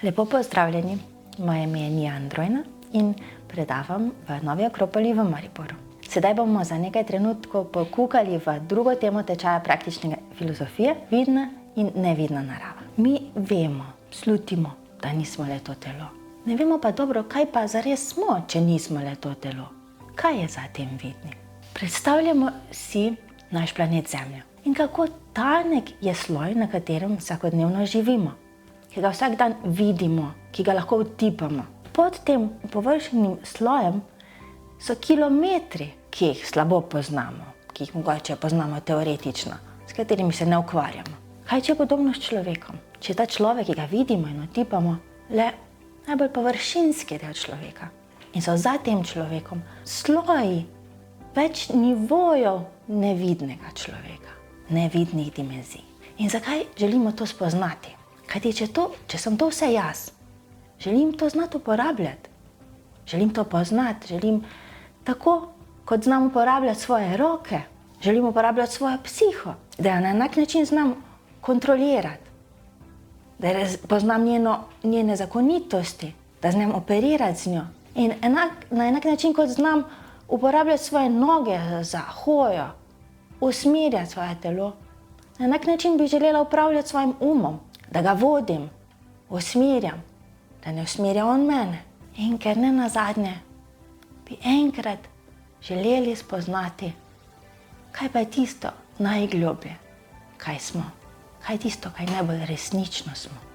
Lepo pozdravljeni, moje ime je Nija Androjna in predavam v Novi Akropoli v Mariboru. Sedaj bomo za nekaj trenutkov pokukali v drugo temo tečaja praktične filozofije, vidna in nevidna narava. Mi vemo, slutimo, da nismo le to telo. Ne vemo pa dobro, kaj pa zares smo, če nismo le to telo. Kaj je za tem vidnim? Predstavljamo si naš planet Zemljo in kako tanek je sloj, na katerem vsakodnevno živimo, ki ga vsak dan vidimo, ki ga lahko utipamo. Pod tem površnim slojem so kilometri, ki jih slabo poznamo, ki jih mogoče poznamo teoretično, s katerimi se ne ukvarjamo. Kaj če je podobno s človekom? Če je ta človek, ki ga vidimo in utipamo, le najbolj površinski del človeka. In so za tem človekom sloji več nivojev nevidnega človeka, nevidnih dimenzij. In zakaj želimo to spoznati? Kajti, če sem to vse jaz, želim to znati uporabljati. Želim to poznati, želim tako, kot znam uporabljati svoje roke, želim uporabljati svojo psiho, da jo na enak način znam kontrolirati, da poznam njene zakonitosti, da znam operirati z njo. In na enak način, kot znam uporabljati svoje noge za hojo, usmerjati svoje telo, na enak način bi želela upravljati svojim umom, da ga vodim, usmerjam, da ne usmerja on mene. In ker ne nazadnje, bi enkrat želeli spoznati, kaj pa je tisto najgloblje, kaj smo, kaj je tisto, kaj najbolj resnično smo.